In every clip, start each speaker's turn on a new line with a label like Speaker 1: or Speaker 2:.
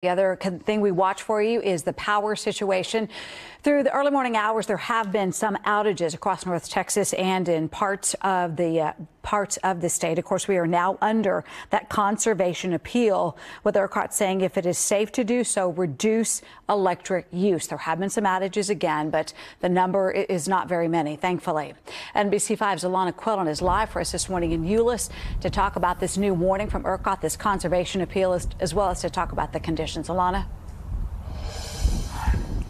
Speaker 1: The other thing we watch for you is the power situation. Through the early morning hours, there have been some outages across North Texas and in parts of the state. Of course, we are now under that conservation appeal, with ERCOT saying if it is safe to do so, reduce electric use. There have been some outages again, but the number is not very many, thankfully. NBC5's Alanna Quillen is live for us this morning in Euless to talk about this new warning from ERCOT, this conservation appeal, as well as to talk about the conditions. Alanna?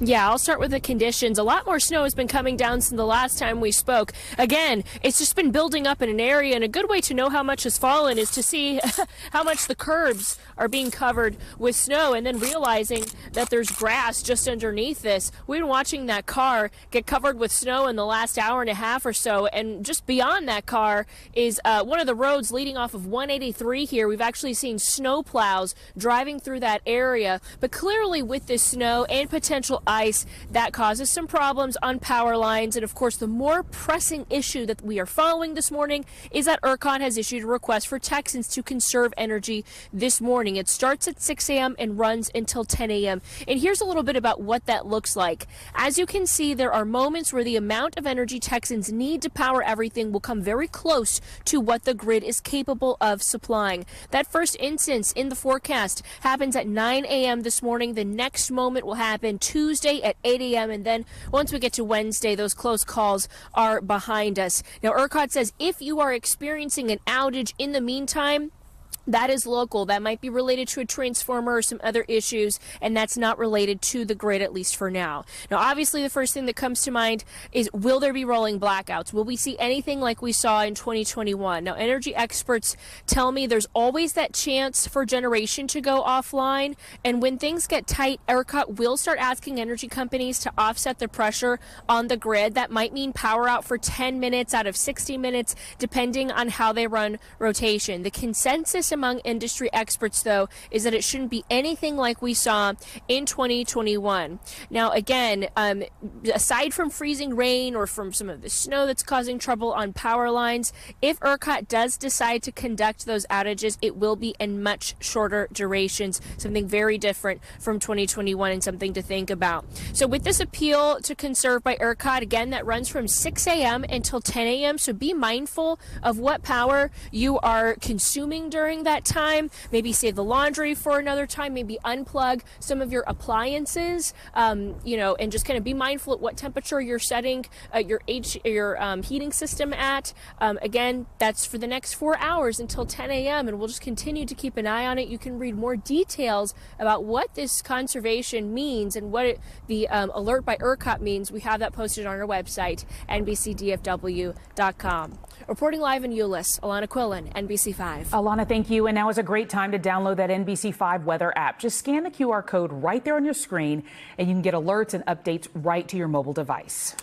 Speaker 2: Yeah, I'll start with the conditions. A lot more snow has been coming down since the last time we spoke. Again, it's just been building up in an area, and a good way to know how much has fallen is to see how much the curbs are being covered with snow, and then realizing that there's grass just underneath this. We've been watching that car get covered with snow in the last hour and a half or so, and just beyond that car is one of the roads leading off of 183 here. We've actually seen snow plows driving through that area, but clearly with this snow and potential ice, that causes some problems on power lines. And of course, the more pressing issue that we are following this morning is that ERCOT has issued a request for Texans to conserve energy this morning. It starts at 6 a.m. and runs until 10 a.m. And here's a little bit about what that looks like. As you can see, there are moments where the amount of energy Texans need to power everything will come very close to what the grid is capable of supplying. That first instance in the forecast happens at 9 a.m. this morning. The next moment will happen Tuesday at 8 a.m. and then once we get to Wednesday, those close calls are behind us. Now, ERCOT says if you are experiencing an outage in the meantime, that is local. That might be related to a transformer or some other issues, and that's not related to the grid, at least for now. Now, obviously, the first thing that comes to mind is, will there be rolling blackouts? Will we see anything like we saw in 2021? Now, energy experts tell me there's always that chance for generation to go offline, and when things get tight, ERCOT will start asking energy companies to offset the pressure on the grid. That might mean power out for 10 minutes out of 60 minutes, depending on how they run rotation. The consensus among industry experts, though, is that it shouldn't be anything like we saw in 2021. Now, again, aside from freezing rain or from some of the snow that's causing trouble on power lines, if ERCOT does decide to conduct those outages, it will be in much shorter durations, something very different from 2021 and something to think about. So with this appeal to conserve by ERCOT, again, that runs from 6 a.m. until 10 a.m., so be mindful of what power you are consuming during that time. Maybe save the laundry for another time, maybe unplug some of your appliances, and just kind of be mindful at what temperature you're setting your heating system at. Again, that's for the next 4 hours until 10 a.m. and we'll just continue to keep an eye on it. You can read more details about what this conservation means and what the alert by ERCOT means. We have that posted on our website, NBCDFW.com. Reporting live in Euless, Alanna Quillen, NBC5.
Speaker 3: Alanna, thank you. And now is a great time to download that NBC5 weather app. Just scan the QR code right there on your screen, and you can get alerts and updates right to your mobile device.